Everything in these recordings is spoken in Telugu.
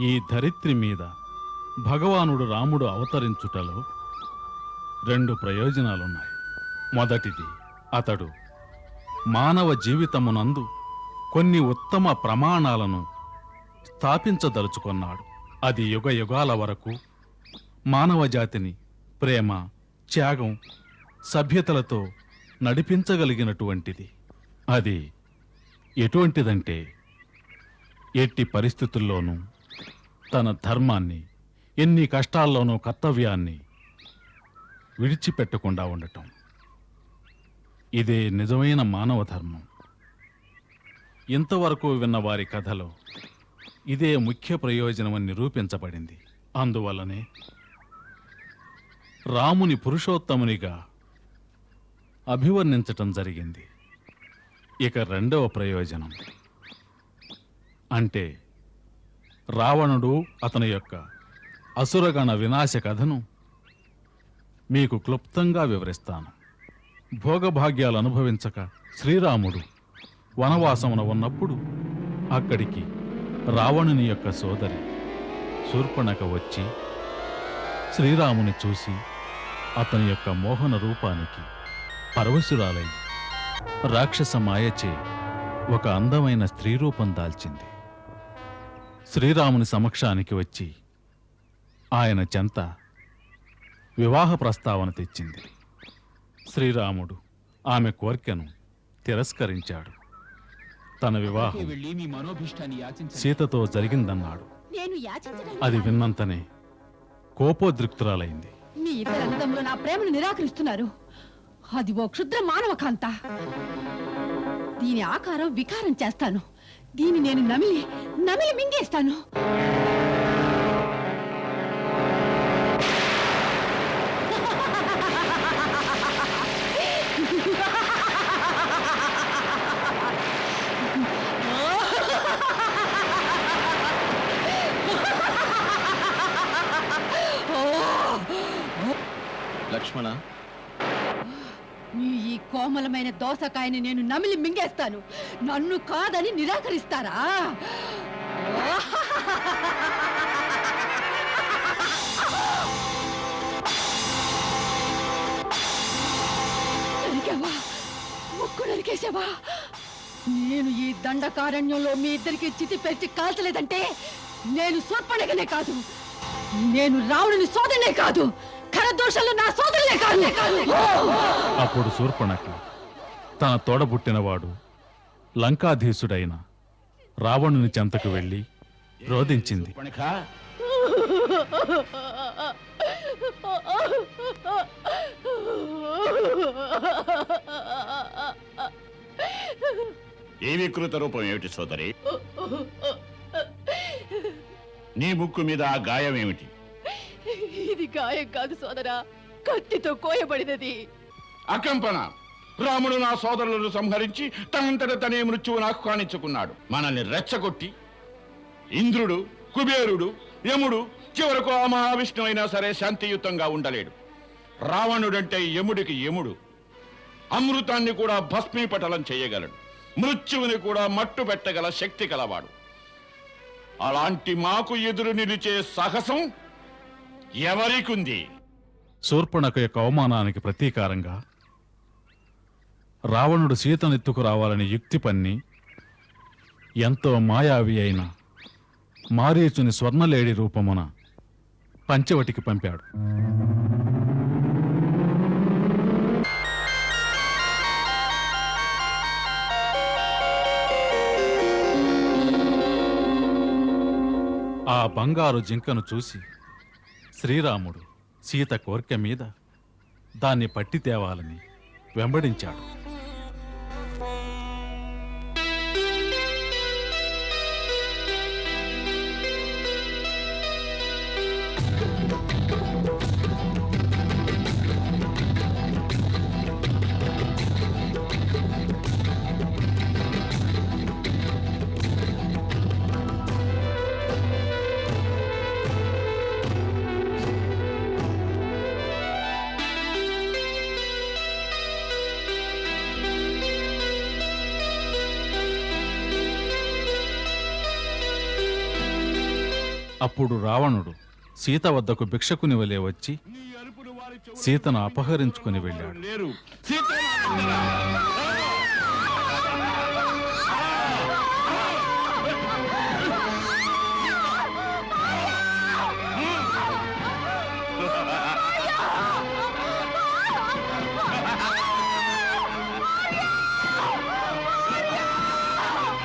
ఈ ధరిత్రి మీద భగవానుడు రాముడు అవతరించుటలో రెండు ప్రయోజనాలున్నాయి. మొదటిది, అతడు మానవ జీవితమునందు కొన్ని ఉత్తమ ప్రమాణాలను స్థాపించదలుచుకున్నాడు. అది యుగ యుగాల వరకు మానవ జాతిని ప్రేమ, త్యాగం, సభ్యతలతో నడిపించగలిగినటువంటిది. అది ఎటువంటిదంటే, ఎట్టి పరిస్థితుల్లోనూ తన ధర్మాన్ని, ఎన్ని కష్టాల్లోనూ కర్తవ్యాన్ని విడిచిపెట్టకుండా ఉండటం. ఇదే నిజమైన మానవ ధర్మం. ఇంతవరకు విన్న వారి కథలో ఇదే ముఖ్య ప్రయోజనమని నిరూపించబడింది. అందువల్లనే రాముని పురుషోత్తమునిగా అభివర్ణించటం జరిగింది. ఇక రెండవ ప్రయోజనం అంటే, రావణుడు అతని యొక్క అసురగణ వినాశ కథను మీకు క్లుప్తంగా వివరిస్తాను. భోగభాగ్యాలు అనుభవించక శ్రీరాముడు వనవాసమున ఉన్నప్పుడు అక్కడికి రావణుని యొక్క సోదరి శూర్పణఖ వచ్చి శ్రీరాముని చూసి అతని యొక్క మోహన రూపానికి పరవశురాలై రాక్షస మాయచే ఒక అందమైన స్త్రీ రూపం దాల్చింది. శ్రీరాముని సమక్షానికి వచ్చి ఆయన చెంత వివాహ ప్రస్తావన తెచ్చింది. శ్రీరాముడు ఆమె కోర్కెను తిరస్కరించాడు. తన వివాహం సీతతో జరిగిందన్నాడు. అది విన్నంతనే కోపోద్రిక్తురాలైంది. మీ ఇద్దరు అన్నదమ్ములు నా ప్రేమను నిరాకరిస్తున్నారు. అది ఓ క్షుద్ర మానవ కాంత. దీని ఆకారం వికారం చేస్తాను. దీన్ని నేను నమిలి నమిలి మింగేస్తాను. లక్ష్మణ, ఈ కోమలమైన దోసకాయని నేను నమిలి మింగేస్తాను. నన్ను కాదని నిరాకరిస్తారా? నరికావా? ముక్కు నరికేసావా? నేను ఈ దండకారణ్యంలో మీ ఇద్దరికి చితి పెట్టి కాల్చలేదంటే నేను శూర్పణఖనే కాదు, నేను రావణుని సోదరునే కాదు, ఖరదోషాలు నా సోదరులే కాదు. అప్పుడు శూర్పణఖ తన తోడబుట్టినవాడు లంకాధీశుడైన రావణుని చెంతకు వెళ్ళి రోధించింది. ఈ వికృత రూపం ఏమిటి సోదరి? నీ ముక్కు మీద ఆ గాయం ఏమిటి? ఇది గాయం కాదు సోదరా, కత్తితో కోయబడినది. అకంపన! రాముడు నా సోదరులను సంహరించి తనంతట తనే మృత్యువును ఆహ్వానించుకున్నాడు. మనల్ని రెచ్చగొట్టి ఇంద్రుడు, కుబేరుడు, యముడు, చివరకు ఆ మహావిష్ణు అయినా సరే శాంతియుతంగా ఉండలేడు. రావణుడంటే యముడికి యముడు. అమృతాన్ని కూడా భస్మీపటలం చేయగలడు. మృత్యువుని కూడా మట్టు పెట్టగల శక్తి కలవాడు. అలాంటి మాకు ఎదురు నిలిచే సాహసం ఎవరికుంది? శూర్పణఖ యొక్క అవమానానికి ప్రతీకారంగా రావణుడు సీతనెత్తుకు రావాలని యుక్తి పన్ని ఎంతో మాయావి అయిన మారీచుని స్వర్ణలేడి రూపమున పంచవటికి పంపాడు. ఆ బంగారు జింకను చూసి శ్రీరాముడు సీత కోర్కె మీద దాన్ని పట్టి తేవాలని వెంబడించాడు. అప్పుడు రావణుడు సీత వద్దకు భిక్షకుని వలె వచ్చి నీ అరుపును వారి చెవులకు సీతను అపహరించుకుని వెళ్ళాడు. లేరు. సీత నా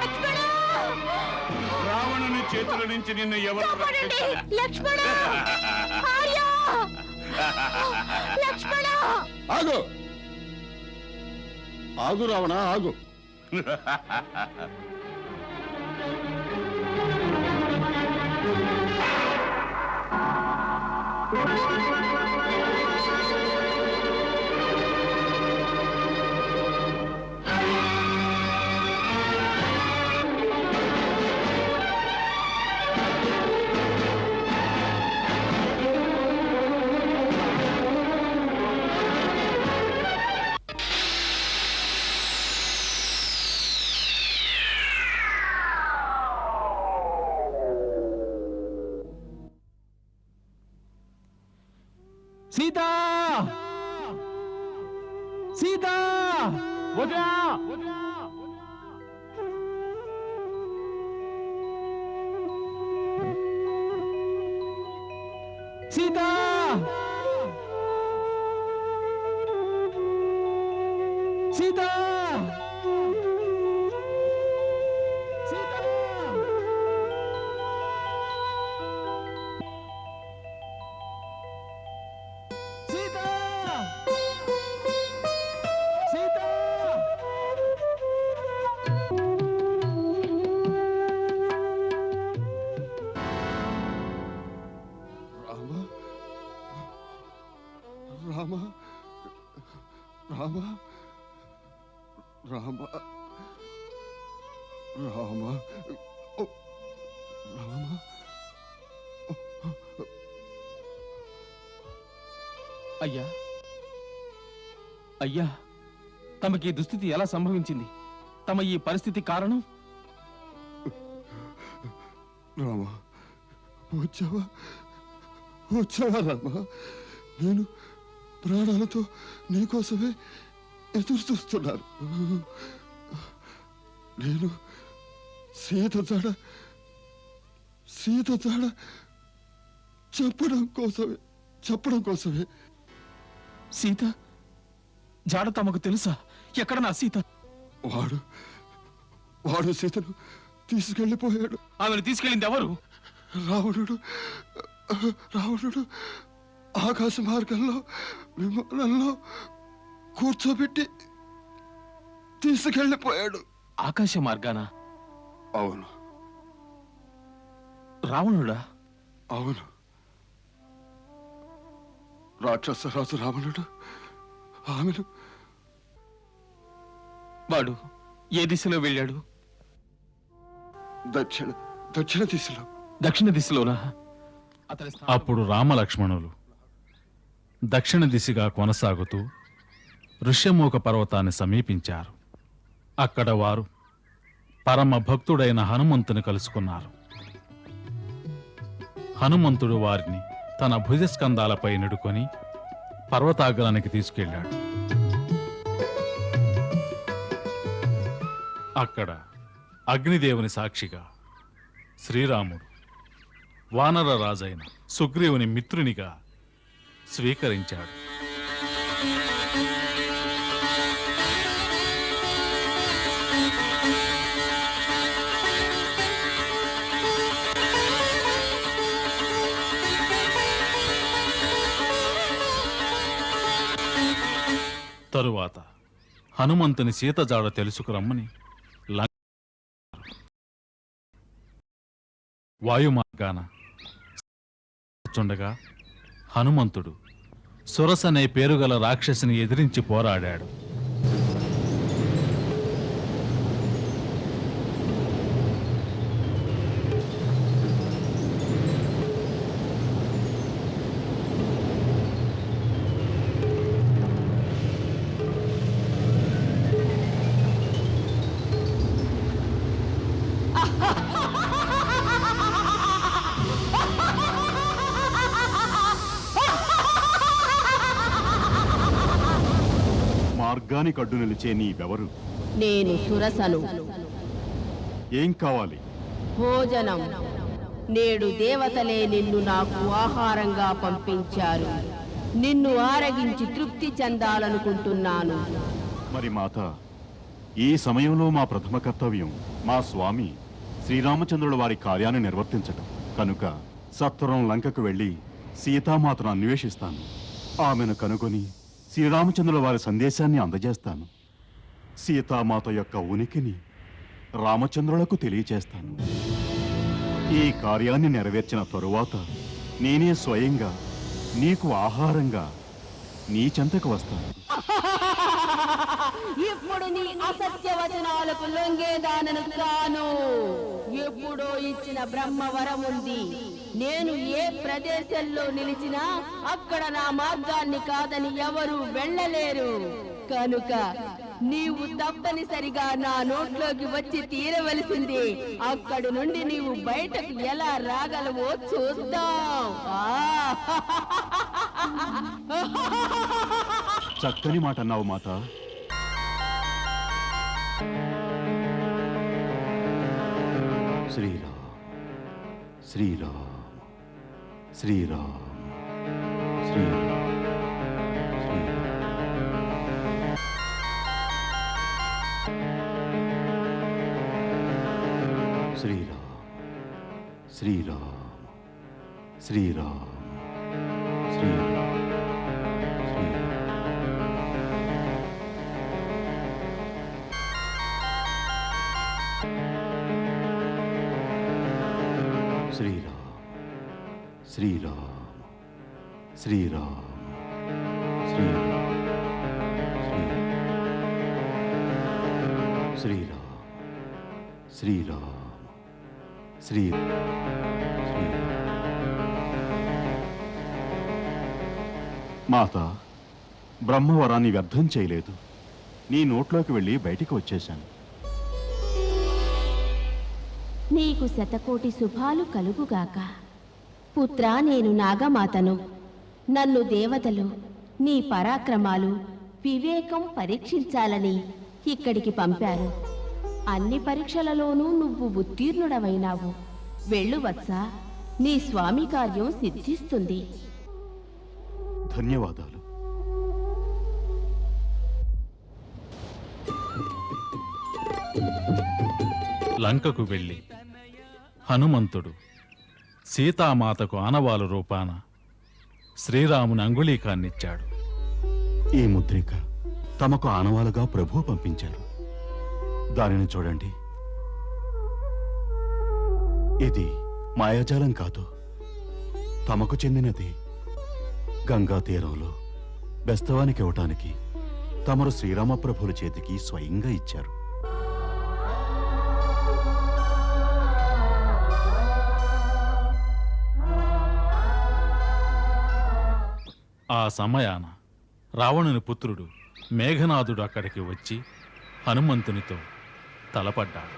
దగ్గర. రావణుని చేతుల నుంచి నిన్ను ఎవరు రక్షించలేరు. లక్ష్మణ ఆర్య! లక్ష్మణ ఆగు ఆగు రావణ ఆగు. సీత సీత వదినా సీత సీత రామ రామ రామ రామ ఓ, రామ అయ్యా అయ్యా తమకి ఈ దుస్థితి ఎలా సంభవించింది? తమ ఈ పరిస్థితి కారణం? రామ వచ్చావా వచ్చావా రామ? నేను ప్రాణాలతో నీకోసమే ఎదురు చూస్తున్నాను. నేను సీత జాడ చెప్పడం కోసమే. సీత జాడ తమకు తెలుసా? ఎక్కడ నా సీత? వాడు సీతను తీసుకెళ్ళిపోయాడు. ఆమెను తీసుకెళ్ళింది ఎవరు? రావణుడు ఆకాశ మార్గంలో విమానంలో కూర్చోబెట్టి తీసుకెళ్ళిపోయాడు. ఆకాశ మార్గాన? అవును రావణుడా? అవును. రాక్షసరాజు రావణుడు ఆమెను. వాడు ఏ దిశలో వెళ్ళాడు? దక్షిణ దిశలో. దక్షిణ దిశలోనా? అతని అప్పుడు రామలక్ష్మణులు దక్షిణ దిశగా కొనసాగుతూ ఋష్యమూక పర్వతాన్ని సమీపించారు. అక్కడ వారు పరమ భక్తుడైన హనుమంతుని కలుసుకున్నారు. హనుమంతుడు వారిని తన భుజస్కంధాలపై నిడుకొని పర్వతాగ్రానికి తీసుకెళ్ళాడు. అక్కడ అగ్నిదేవుని సాక్షిగా శ్రీరాముడు వానర రాజైన సుగ్రీవుని మిత్రునిగా స్వీకరించాడు. తరువాత హనుమంతుని సీతజాడ తెలుసుకురమ్మని వాయుమార్గాన చుండగా హనుమంతుడు సురసనే పేరుగల రాక్షసిని ఎదిరించి పోరాడాడు. స్వర్గానికి అడ్డు నిలిచే నీవెవరు? నేను సురసను. ఏం కావాలి? భోజనం. నేడు దేవతలే నిన్ను నాకు ఆహారంగా పంపించారు. నిన్ను ఆరగించి తృప్తి చెందాలనుకుంటున్నాను. మరి మాత, ఈ సమయంలో మా ప్రథమ కర్తవ్యం మా స్వామి శ్రీరామచంద్రుల వారి కార్యాన్ని నిర్వర్తించటం కనుక సత్వరం లంకకు వెళ్ళి సీతామాతను అన్వేషిస్తాను. ఆమెను కనుగొని శ్రీరామచంద్రుల వారి సందేశాన్ని అందజేస్తాను. సీతామాత యొక్క ఉనికిని రామచంద్రులకు తెలియచేస్తాను. ఈ కార్యాన్ని నెరవేర్చిన తరువాత నేనే స్వయంగా నీకు ఆహారంగా నీ చెంతకు వస్తాను. ఇప్పుడు నీ అసత్య వచనాలకు లొంగేదానను కాను. ఎప్పుడో ఇచ్చిన బ్రహ్మవరం ఉంది. నేను ఏ ప్రదేశంలో నిలిచినా అక్కడ నా మార్గాన్ని కాదని ఎవరు వెళ్ళలేరు. కనుక నీవు తప్పనిసరిగా నా నోట్లోకి వచ్చి తీరవలసింది. అక్కడి నుండి నీవు బయటకు ఎలా రాగలవో చూద్దాం. చక్కని మాట అన్నావు మాత. శ్రీరామ్ శ్రీరామ్ శ్రీరామ్ శ్రీరామ్ శ్రీరామ్ శ్రీరామ్ శ్రీరామ్ శ్రీరామ్ శ్రీరామ్ శ్రీరామ్ శ్రీరామ్ శ్రీరామ్ శ్రీరామ్ శ్రీరామ్ శ్రీరామ్ మాత, బ్రహ్మవరాన్ని వ్యర్థం చేయలేదు. నీ నోట్లోకి వెళ్ళి బయటికి వచ్చేశాను. నీకు శతకోటి శుభాలు కలుగుగాక. పుత్రా, నేను నాగమాతను. నన్ను దేవతలు నీ పరాక్రమాలు, వివేకం పరీక్షించాలని ఇక్కడికి పంపారు. అన్ని పరీక్షలలోనూ నువ్వు ఉత్తీర్ణుడవైనావు. వెళ్ళు వత్సా, నీ స్వామి కార్యం సిద్ధిస్తుంది. ధన్యవాదాలు. లంకకు వెళ్ళి హనుమంతుడు సీతామాతకు ఆనవాలు రూపాన శ్రీరాముని అంగుళీకాన్నిచ్చాడు. ఈ ముద్రిక తమకు ఆనవాలుగా ప్రభువు పంపించారు. దానిని చూడండి. ఇది మాయాజాలం కాదు, తమకు చెందినది. గంగా తీరంలో బెస్తవానికి ఇవ్వటానికి తమరు శ్రీరామప్రభుల చేతికి స్వయంగా ఇచ్చారు. ఆ సమయాన రావణుని పుత్రుడు మేఘనాథుడు అక్కడికి వచ్చి హనుమంతునితో తలపడ్డాడు.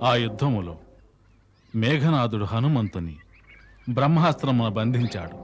ఆ యుద్ధములో మేఘనాథుడు హనుమంతుని బ్రహ్మాస్త్రమున బంధించాడు.